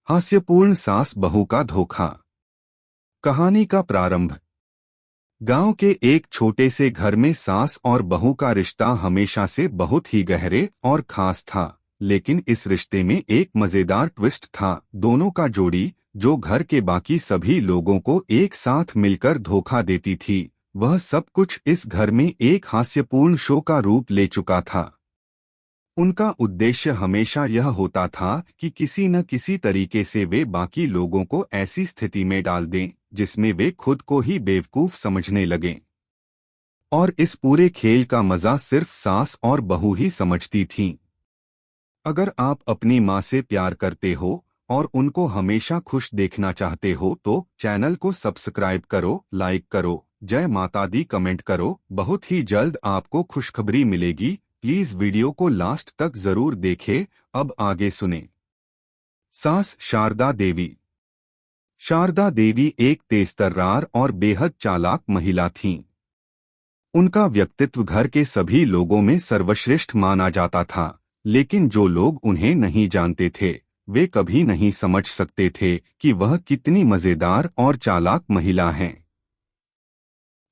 हास्यपूर्ण सास बहू का धोखा। कहानी का प्रारंभ। गांव के एक छोटे से घर में सास और बहू का रिश्ता हमेशा से बहुत ही गहरे और खास था। लेकिन इस रिश्ते में एक मजेदार ट्विस्ट था। दोनों का जोड़ी, जो घर के बाकी सभी लोगों को एक साथ मिलकर धोखा देती थी, वह सब कुछ इस घर में एक हास्यपूर्ण शो का रूप ले चुका था। उनका उद्देश्य हमेशा यह होता था कि किसी न किसी तरीके से वे बाकी लोगों को ऐसी स्थिति में डाल दें जिसमें वे खुद को ही बेवकूफ समझने लगें। और इस पूरे खेल का मजा सिर्फ सास और बहू ही समझती थीं। अगर आप अपनी माँ से प्यार करते हो और उनको हमेशा खुश देखना चाहते हो तो चैनल को सब्सक्राइब करो, लाइक करो, जय माता दी कमेंट करो। बहुत ही जल्द आपको खुशखबरी मिलेगी। प्लीज वीडियो को लास्ट तक जरूर देखें। अब आगे सुने। सास शारदा देवी। शारदा देवी एक तेजतर्रार और बेहद चालाक महिला थीं। उनका व्यक्तित्व घर के सभी लोगों में सर्वश्रेष्ठ माना जाता था, लेकिन जो लोग उन्हें नहीं जानते थे, वे कभी नहीं समझ सकते थे कि वह कितनी मजेदार और चालाक महिला हैं।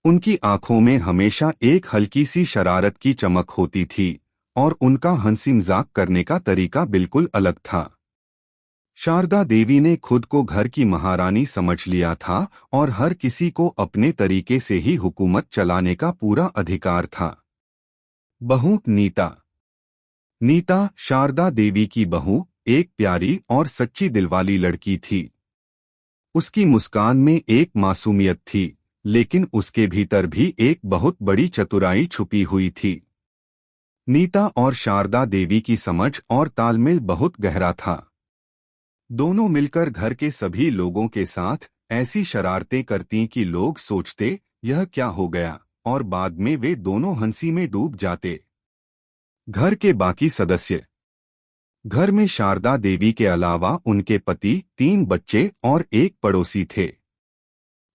उनकी आंखों में हमेशा एक हल्की सी शरारत की चमक होती थी और उनका हंसी मजाक करने का तरीका बिल्कुल अलग था। शारदा देवी ने खुद को घर की महारानी समझ लिया था और हर किसी को अपने तरीके से ही हुकूमत चलाने का पूरा अधिकार था। बहू नीता। नीता, शारदा देवी की बहू, एक प्यारी और सच्ची दिलवाली लड़की थी। उसकी मुस्कान में एक मासूमियत थी, लेकिन उसके भीतर भी एक बहुत बड़ी चतुराई छुपी हुई थी। नीता और शारदा देवी की समझ और तालमेल बहुत गहरा था। दोनों मिलकर घर के सभी लोगों के साथ ऐसी शरारतें करती कि लोग सोचते यह क्या हो गया, और बाद में वे दोनों हंसी में डूब जाते। घर के बाकी सदस्य। घर में शारदा देवी के अलावा उनके पति, 3 बच्चे और एक पड़ोसी थे।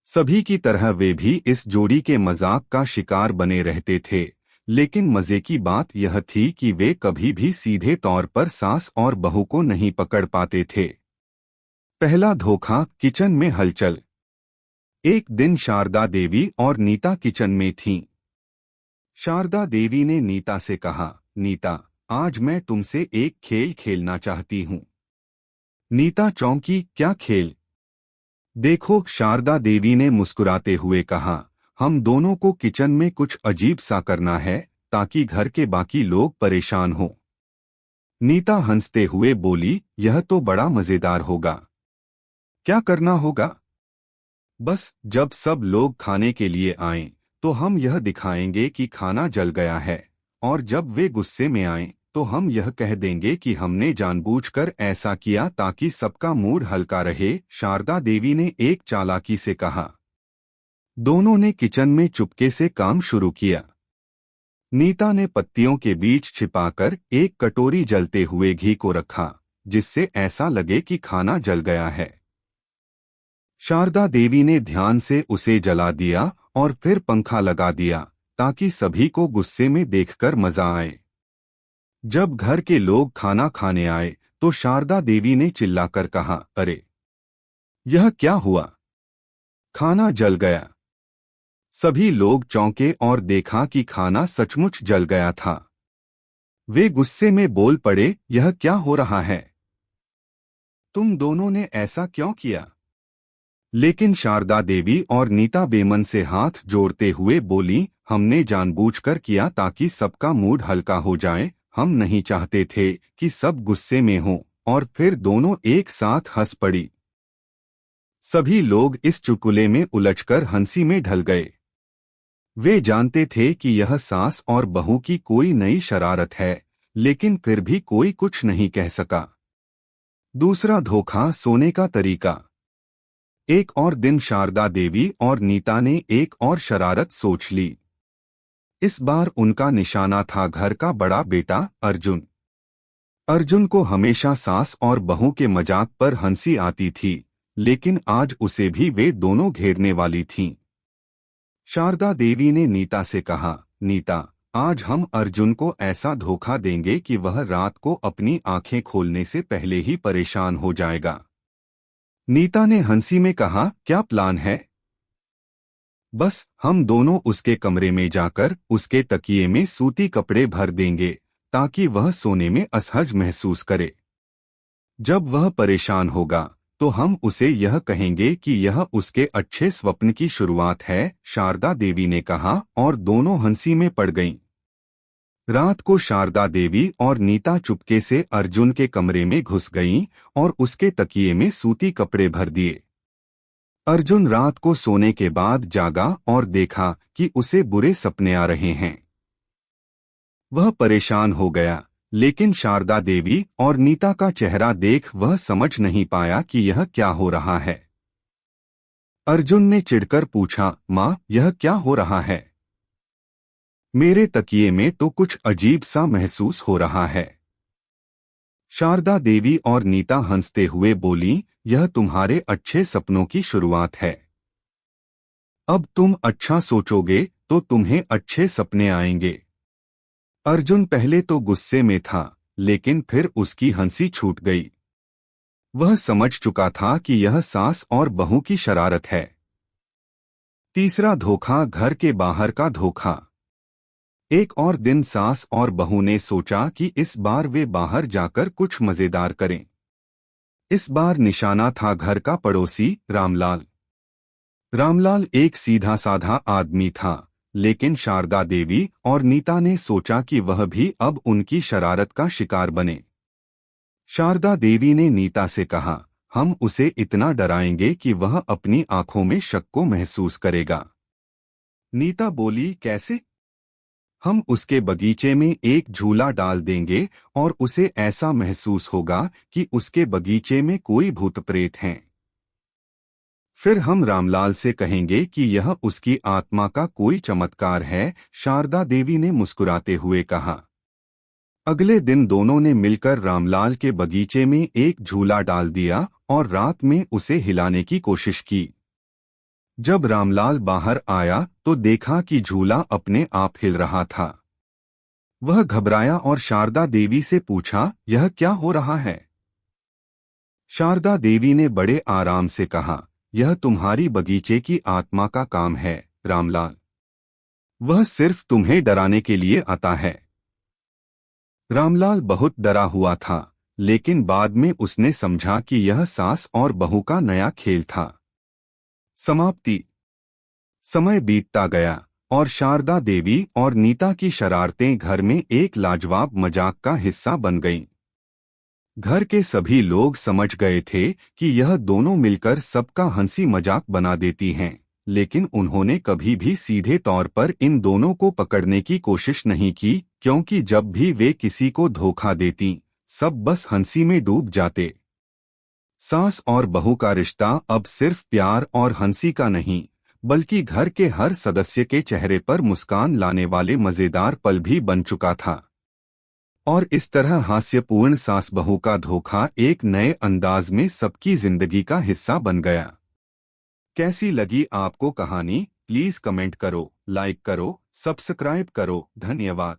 सभी की तरह वे भी इस जोड़ी के मजाक का शिकार बने रहते थे, लेकिन मजे की बात यह थी कि वे कभी भी सीधे तौर पर सास और बहू को नहीं पकड़ पाते थे। पहला धोखा, किचन में हलचल। एक दिन शारदा देवी और नीता किचन में थीं। शारदा देवी ने नीता से कहा, नीता, आज मैं तुमसे एक खेल खेलना चाहती हूँ। नीता चौंकी, क्या खेल? देखो, शारदा देवी ने मुस्कुराते हुए कहा, हम दोनों को किचन में कुछ अजीब सा करना है ताकि घर के बाकी लोग परेशान हों। नीता हंसते हुए बोली, यह तो बड़ा मजेदार होगा। क्या करना होगा? बस जब सब लोग खाने के लिए आएं, तो हम यह दिखाएंगे कि खाना जल गया है, और जब वे गुस्से में आएं, तो हम यह कह देंगे कि हमने जानबूझकर ऐसा किया ताकि सबका मूड हल्का रहे। शारदा देवी ने एक चालाकी से कहा। दोनों ने किचन में चुपके से काम शुरू किया। नीता ने पत्तियों के बीच छिपाकर एक कटोरी जलते हुए घी को रखा, जिससे ऐसा लगे कि खाना जल गया है। शारदा देवी ने ध्यान से उसे जला दिया और फिर पंखा लगा दिया ताकि सभी को गुस्से में देखकर मजा आए। जब घर के लोग खाना खाने आए तो शारदा देवी ने चिल्लाकर कहा, अरे, यह क्या हुआ? खाना जल गया। सभी लोग चौंके और देखा कि खाना सचमुच जल गया था। वे गुस्से में बोल पड़े, यह क्या हो रहा है? तुम दोनों ने ऐसा क्यों किया? लेकिन शारदा देवी और नीता बेमन से हाथ जोड़ते हुए बोली, हमने जानबूझकर किया ताकि सबका मूड हल्का हो जाए। हम नहीं चाहते थे कि सब गुस्से में हों। और फिर दोनों एक साथ हंस पड़ी। सभी लोग इस चुटकुले में उलझकर हंसी में ढल गए। वे जानते थे कि यह सास और बहू की कोई नई शरारत है, लेकिन फिर भी कोई कुछ नहीं कह सका। दूसरा धोखा, सोने का तरीका। एक और दिन शारदा देवी और नीता ने एक और शरारत सोच ली। इस बार उनका निशाना था घर का बड़ा बेटा अर्जुन। अर्जुन को हमेशा सास और बहू के मजाक पर हंसी आती थी, लेकिन आज उसे भी वे दोनों घेरने वाली थीं। शारदा देवी ने नीता से कहा, नीता, आज हम अर्जुन को ऐसा धोखा देंगे कि वह रात को अपनी आंखें खोलने से पहले ही परेशान हो जाएगा। नीता ने हंसी में कहा, क्या प्लान है? बस हम दोनों उसके कमरे में जाकर उसके तकिए में सूती कपड़े भर देंगे ताकि वह सोने में असहज महसूस करे। जब वह परेशान होगा तो हम उसे यह कहेंगे कि यह उसके अच्छे स्वप्न की शुरुआत है, शारदा देवी ने कहा और दोनों हंसी में पड़ गईं। रात को शारदा देवी और नीता चुपके से अर्जुन के कमरे में घुस गईं और उसके तकिए में सूती कपड़े भर दिए। अर्जुन रात को सोने के बाद जागा और देखा कि उसे बुरे सपने आ रहे हैं। वह परेशान हो गया, लेकिन शारदा देवी और नीता का चेहरा देख वह समझ नहीं पाया कि यह क्या हो रहा है। अर्जुन ने चिढ़कर पूछा, माँ, यह क्या हो रहा है? मेरे तकिए में तो कुछ अजीब सा महसूस हो रहा है। शारदा देवी और नीता हंसते हुए बोली, यह तुम्हारे अच्छे सपनों की शुरुआत है। अब तुम अच्छा सोचोगे तो तुम्हें अच्छे सपने आएंगे। अर्जुन पहले तो गुस्से में था, लेकिन फिर उसकी हंसी छूट गई। वह समझ चुका था कि यह सास और बहू की शरारत है। तीसरा धोखा, घर के बाहर का धोखा। एक और दिन सास और बहू ने सोचा कि इस बार वे बाहर जाकर कुछ मजेदार करें। इस बार निशाना था घर का पड़ोसी रामलाल। रामलाल एक सीधा साधा आदमी था, लेकिन शारदा देवी और नीता ने सोचा कि वह भी अब उनकी शरारत का शिकार बने। शारदा देवी ने नीता से कहा, हम उसे इतना डराएंगे कि वह अपनी आंखों में शक को महसूस करेगा। नीता बोली, कैसे? हम उसके बगीचे में एक झूला डाल देंगे और उसे ऐसा महसूस होगा कि उसके बगीचे में कोई भूत प्रेत हैं। फिर हम रामलाल से कहेंगे कि यह उसकी आत्मा का कोई चमत्कार है, शारदा देवी ने मुस्कुराते हुए कहा। अगले दिन दोनों ने मिलकर रामलाल के बगीचे में एक झूला डाल दिया और रात में उसे हिलाने की कोशिश की। जब रामलाल बाहर आया तो देखा कि झूला अपने आप हिल रहा था। वह घबराया और शारदा देवी से पूछा, यह क्या हो रहा है? शारदा देवी ने बड़े आराम से कहा, यह तुम्हारी बगीचे की आत्मा का काम है रामलाल। वह सिर्फ तुम्हें डराने के लिए आता है। रामलाल बहुत डरा हुआ था, लेकिन बाद में उसने समझा कि यह सास और बहू का नया खेल था। समाप्ति। समय बीतता गया और शारदा देवी और नीता की शरारतें घर में एक लाजवाब मजाक का हिस्सा बन गईं। घर के सभी लोग समझ गए थे कि यह दोनों मिलकर सबका हंसी मजाक बना देती हैं, लेकिन उन्होंने कभी भी सीधे तौर पर इन दोनों को पकड़ने की कोशिश नहीं की, क्योंकि जब भी वे किसी को धोखा देती, सब बस हंसी में डूब जाते। सास और बहू का रिश्ता अब सिर्फ प्यार और हंसी का नहीं, बल्कि घर के हर सदस्य के चेहरे पर मुस्कान लाने वाले मजेदार पल भी बन चुका था। और इस तरह हास्यपूर्ण सास बहू का धोखा एक नए अंदाज में सबकी जिंदगी का हिस्सा बन गया। कैसी लगी आपको कहानी? प्लीज कमेंट करो, लाइक करो, सब्सक्राइब करो। धन्यवाद।